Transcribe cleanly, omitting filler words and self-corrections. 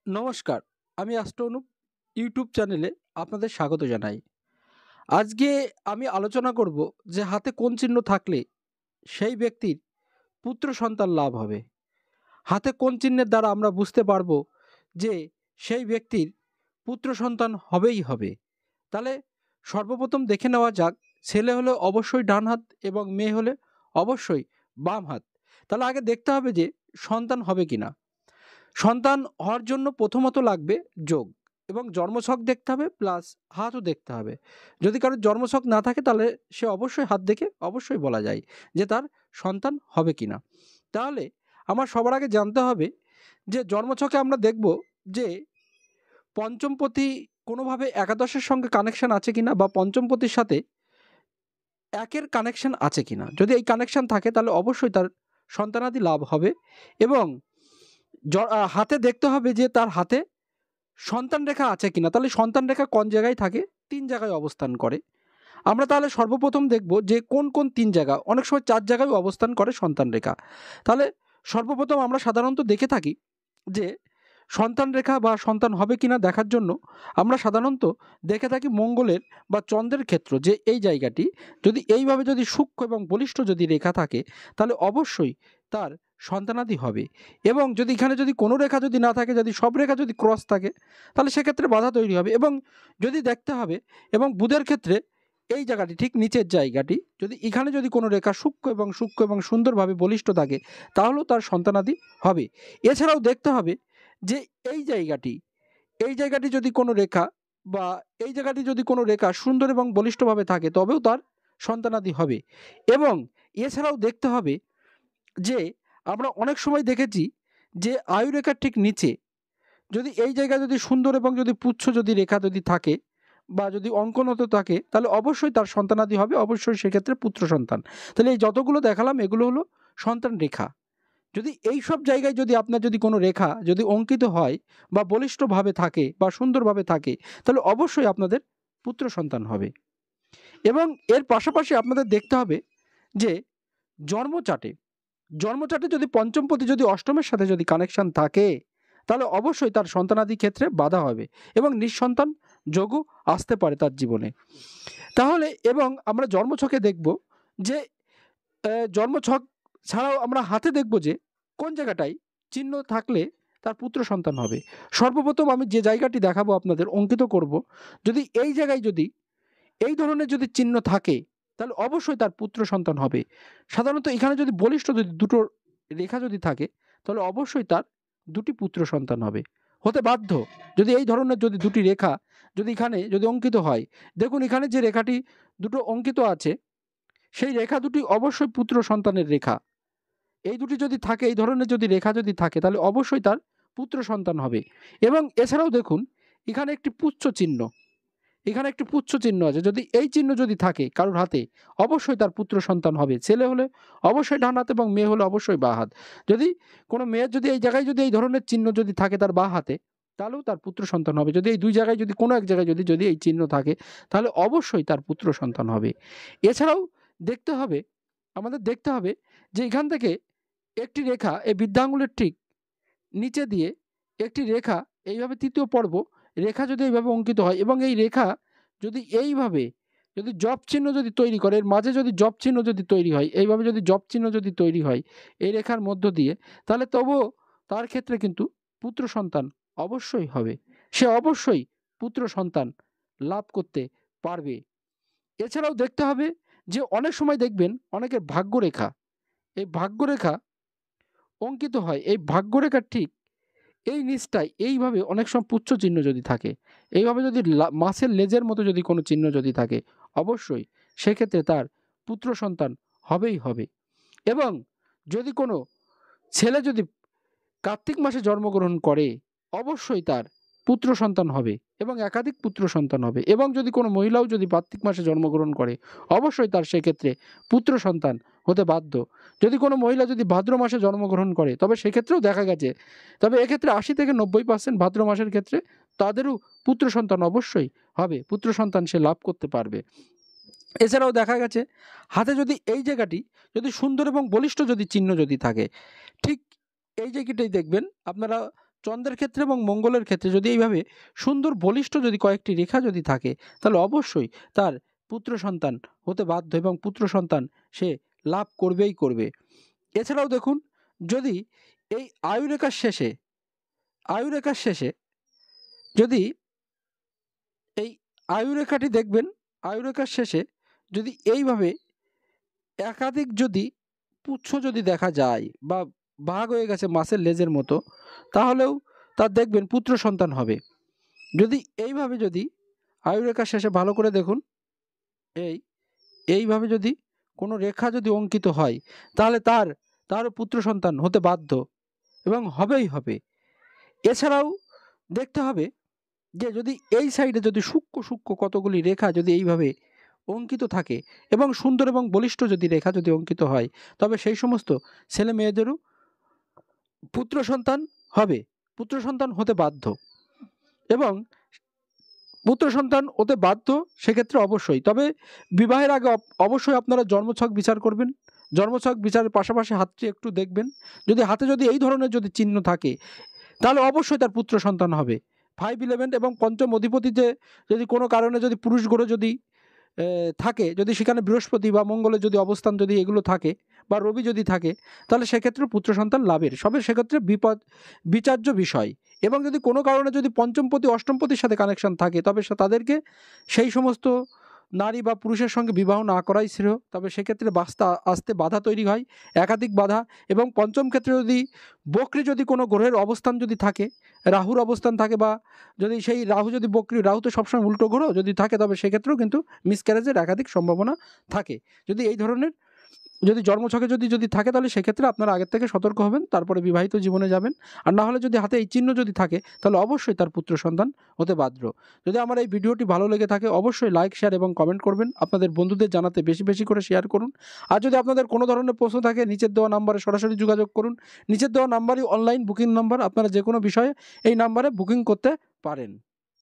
নমস্কার, আমি astro Anup YouTube চ্যানেলে আপনাদের স্বাগত জানাই। আজকে আমি আলোচনা করব যে হাতে কোন চিহ্ন থাকলে সেই ব্যক্তির পুত্র সন্তান লাভ হবে। হাতে কোন চিহ্নের দ্বারা আমরা বুঝতে পারবো যে সেই ব্যক্তির পুত্র সন্তান হবেই হবে। তাহলে সর্বপ্রথম দেখে নেওয়া যাক, ছেলে হলে অবশ্যই ডান হাত এবং মেয়ে হলে অবশ্যই বাম হাত। তাহলে আগে দেখতে হবে যে সন্তান হবে কিনা। সন্তান হওয়ার জন্য প্রথমত লাগবে যোগ এবং জন্মছক দেখতে হবে, প্লাস হাতও দেখতে হবে। যদি কারোর জন্মছক না থাকে তাহলে সে অবশ্যই হাত দেখে অবশ্যই বলা যায় যে তার সন্তান হবে কিনা। তাহলে আমার সবার আগে জানতে হবে যে জন্মছকে আমরা দেখব যে পঞ্চমপতি কোনোভাবে একাদশের সঙ্গে কানেকশন আছে কিনা, বা পঞ্চমপতির সাথে একের কানেকশন আছে কিনা। যদি এই কানেকশন থাকে তাহলে অবশ্যই তার সন্তানাদি লাভ হবে। এবং হাতে দেখতে হবে যে তার হাতে সন্তান রেখা আছে কিনা। তাহলে সন্তান রেখা কোন জায়গায় থাকে? ৩ জায়গায় অবস্থান করে। আমরা তাহলে সর্বপ্রথম দেখব যে কোন কোন ৩ জায়গা, অনেক সময় ৪ জায়গায় অবস্থান করে সন্তান রেখা। তাহলে সর্বপ্রথম আমরা সাধারণত দেখে থাকি যে সন্তান রেখা বা সন্তান হবে কিনা দেখার জন্য আমরা সাধারণত দেখে থাকি মঙ্গলের বা চন্দ্রের ক্ষেত্র, যে এই জায়গাটি যদি এইভাবে যদি সূক্ষ্ম এবং বলিষ্ঠ যদি রেখা থাকে তাহলে অবশ্যই তার সন্তানাদি হবে। এবং যদি এখানে যদি কোনো রেখা যদি না থাকে, যদি সব রেখা যদি ক্রস থাকে তাহলে সেক্ষেত্রে বাধা তৈরি হবে। এবং যদি দেখতে হবে, এবং বুধের ক্ষেত্রে এই জায়গাটি ঠিক নিচের জায়গাটি যদি এখানে যদি কোনো রেখা সূক্ষ্ম এবং সুন্দরভাবে বলিষ্ঠ থাকে তাহলেও তার সন্তানাদি হবে। এছাড়াও দেখতে হবে যে এই জায়গাটি যদি কোনো রেখা, বা এই জায়গাটি যদি কোনো রেখা সুন্দর এবং বলিষ্ঠভাবে থাকে তবেও তার সন্তানাদি হবে। এবং এছাড়াও দেখতে হবে যে আমরা অনেক সময় দেখেছি যে আয়ুরেখার ঠিক নিচে যদি এই জায়গায় যদি সুন্দর এবং যদি পুচ্ছ যদি রেখা যদি থাকে বা যদি অঙ্কনত থাকে তাহলে অবশ্যই তার সন্তানাদি হবে, অবশ্যই সেক্ষেত্রে পুত্র সন্তান। তাহলে এই যতগুলো দেখালাম এগুলো হলো সন্তান রেখা। যদি এই সব জায়গায় যদি আপনার যদি কোনো রেখা যদি অঙ্কিত হয় বা বলিষ্ঠভাবে থাকে বা সুন্দরভাবে থাকে তাহলে অবশ্যই আপনাদের পুত্র সন্তান হবে। এবং এর পাশাপাশি আপনাদের দেখতে হবে যে জন্মচাটে জন্মচাটে যদি পঞ্চমপতি যদি অষ্টমের সাথে যদি কানেকশন থাকে তাহলে অবশ্যই তার সন্তানাদি ক্ষেত্রে বাধা হবে এবং নিঃসন্তান যোগও আসতে পারে তার জীবনে। তাহলে এবং আমরা জন্মছকে দেখব যে জন্মছক ছাড়াও আমরা হাতে দেখব যে কোন জায়গাটায় চিহ্ন থাকলে তার পুত্র সন্তান হবে। সর্বপ্রথম আমি যে জায়গাটি দেখাবো আপনাদের অঙ্কিত করব, যদি এই জায়গায় যদি এই ধরনের যদি চিহ্ন থাকে তাহলে অবশ্যই তার পুত্র সন্তান হবে। সাধারণত এখানে যদি বলিষ্ঠ যদি দুটো রেখা যদি থাকে তাহলে অবশ্যই তার দুটি পুত্র সন্তান হবে, হতে বাধ্য। যদি এই ধরনের যদি দুটি রেখা যদি এখানে যদি অঙ্কিত হয়, দেখুন এখানে যে রেখাটি দুটো অঙ্কিত আছে সেই রেখা দুটি অবশ্যই পুত্র সন্তানের রেখা। এই দুটি যদি থাকে, এই ধরনের যদি রেখা যদি থাকে তাহলে অবশ্যই তার পুত্র সন্তান হবে। এবং এছাড়াও দেখুন এখানে একটি পুচ্ছ চিহ্ন, এখানে একটি পুচ্ছ চিহ্ন আছে, যদি এই চিহ্ন যদি থাকে কারোর হাতে অবশ্যই তার পুত্র সন্তান হবে। ছেলে হলে অবশ্যই ডান হাত এবং মেয়ে হলে অবশ্যই বাঁ হাত। যদি কোনো মেয়ের যদি এই জায়গায় যদি এই ধরনের চিহ্ন যদি থাকে তার বাঁ হাতে তাহলেও তার পুত্র সন্তান হবে। যদি এই দুই জায়গায় যদি কোনো এক জায়গায় যদি যদি এই চিহ্ন থাকে তাহলে অবশ্যই তার পুত্র সন্তান হবে। এছাড়াও দেখতে হবে, আমাদের দেখতে হবে যে এখান থেকে একটি রেখা এই বৃদ্ধাঙ্গুলের ঠিক নিচে দিয়ে একটি রেখা এইভাবে তৃতীয় পর্ব রেখা যদি এইভাবে অঙ্কিত হয় এবং এই রেখা যদি এইভাবে যদি জপ চিহ্ন যদি তৈরি করে, এর মাঝে যদি জপ চিহ্ন যদি তৈরি হয়, এইভাবে যদি জপ চিহ্ন যদি তৈরি হয় এই রেখার মধ্য দিয়ে, তাহলে তবুও তার ক্ষেত্রে কিন্তু পুত্র সন্তান অবশ্যই হবে। সে অবশ্যই পুত্র সন্তান লাভ করতে পারবে। এছাড়াও দেখতে হবে যে অনেক সময় দেখবেন অনেকের ভাগ্যরেখা, এই ভাগ্যরেখা অঙ্কিত হয়, এই ভাগ্যরেখার ঠিক এই নিচটায় এইভাবে অনেক সময় পুচ্ছ চিহ্ন যদি থাকে, এইভাবে যদি মাছের লেজের মতো যদি কোনো চিহ্ন যদি থাকে অবশ্যই সেক্ষেত্রে তার পুত্র সন্তান হবেই হবে। এবং যদি কোনো ছেলে যদি কার্তিক মাসে জন্মগ্রহণ করে অবশ্যই তার পুত্র সন্তান হবে এবং একাধিক পুত্র সন্তান হবে। এবং যদি কোনো মহিলাও যদি কার্তিক মাসে জন্মগ্রহণ করে অবশ্যই তার সেক্ষেত্রে পুত্র সন্তান হতে বাধ্য। যদি কোনো মহিলা যদি ভাদ্র মাসে জন্মগ্রহণ করে তবে সেক্ষেত্রেও দেখা গেছে, তবে এক্ষেত্রে 80 থেকে 90% ভাদ্র মাসের ক্ষেত্রে তাদেরও পুত্র সন্তান অবশ্যই হবে, পুত্র সন্তান সে লাভ করতে পারবে। এছাড়াও দেখা গেছে হাতে যদি এই জায়গাটি যদি সুন্দর এবং বলিষ্ঠ যদি চিহ্ন যদি থাকে, ঠিক এই জায়গাটাই দেখবেন আপনারা চন্দ্রের ক্ষেত্রে এবং মঙ্গলের ক্ষেত্রে যদি এইভাবে সুন্দর বলিষ্ঠ যদি কয়েকটি রেখা যদি থাকে, তাহলে অবশ্যই তার পুত্র সন্তান হতে বাধ্য এবং পুত্র সন্তান সে লাভ করবেই করবে। এছাড়াও দেখুন, যদি এই আয়ুরেখার শেষে যদি এই আয়ুরেখাটি দেখবেন, আয়ুরেখার শেষে যদি এইভাবে একাধিক যদি পুচ্ছ যদি দেখা যায় বা ভাগ হয়ে গেছে মাছের লেজের মতো, তাহলেও তার দেখবেন পুত্র সন্তান হবে। যদি এইভাবে যদি আয়ুরেখার শেষে ভালো করে দেখুন, এইভাবে যদি কোনো রেখা যদি অঙ্কিত হয়, তাহলে তারও পুত্র সন্তান হতে বাধ্য এবং হবেই হবে। এছাড়াও দেখতে হবে যে যদি এই সাইডে যদি সূক্ষ্ম কতগুলি রেখা যদি এইভাবে অঙ্কিত থাকে এবং সুন্দর এবং বলিষ্ঠ যদি রেখা যদি অঙ্কিত হয়, তবে সেই সমস্ত ছেলে মেয়েদেরও পুত্র সন্তান হবে, পুত্র সন্তান হতে বাধ্য। এবং পুত্র সন্তান হতে বাধ্য সেক্ষেত্রে অবশ্যই, তবে বিবাহের আগে অবশ্যই আপনারা জন্মছক বিচার করবেন। জন্মছক বিচারের পাশাপাশি হাতটি একটু দেখবেন, যদি হাতে যদি এই ধরনের যদি চিহ্ন থাকে, তাহলে অবশ্যই তার পুত্র সন্তান হবে। 5-11 এবং পঞ্চম অধিপতিতে যদি কোনো কারণে যদি পুরুষ গ্রহ যদি থাকে, যদি সেখানে বৃহস্পতি বা মঙ্গলের যদি অবস্থান যদি এগুলো থাকে বা রবি যদি থাকে, তাহলে সেক্ষেত্রে পুত্র সন্তান লাভের সবে সেক্ষেত্রে বিচার্য বিষয়। এবং যদি কোনো কারণে যদি পঞ্চমপতি অষ্টমপতির সাথে কানেকশন থাকে, তবে তাদেরকে সেই সমস্ত নারী বা পুরুষের সঙ্গে বিবাহ না করাই শ্রেয়। তবে সেক্ষেত্রে আস্তে বাধা তৈরি হয়, একাধিক বাধা। এবং পঞ্চম ক্ষেত্রে যদি বক্রী যদি কোনো গ্রহের অবস্থান যদি থাকে, রাহুর অবস্থান থাকে, বা যদি সেই রাহু যদি বক্রী, রাহু তো সবসময় উল্টো গ্রহ যদি থাকে, তবে সেক্ষেত্রেও কিন্তু মিসক্যারেজের একাধিক সম্ভাবনা থাকে। যদি এই ধরনের যদি জন্মছকে যদি থাকে, তাহলে সেক্ষেত্রে আপনারা আগের থেকে সতর্ক হবেন, তারপরে বিবাহিত জীবনে যাবেন। আর না হলে যদি হাতে এই চিহ্ন যদি থাকে, তাহলে অবশ্যই তার পুত্র সন্তান হতে বাধ্য। যদি আমার এই ভিডিওটি ভালো লেগে থাকে, অবশ্যই লাইক, শেয়ার এবং কমেন্ট করবেন। আপনাদের বন্ধুদের জানাতে বেশি করে শেয়ার করুন। আর যদি আপনাদের কোনো ধরনের প্রশ্ন থাকে, নিচের দেওয়া নাম্বারে সরাসরি যোগাযোগ করুন। নিচের দেওয়া নাম্বারই অনলাইন বুকিং নাম্বার, আপনারা যে কোনো বিষয়ে এই নাম্বারে বুকিং করতে পারেন।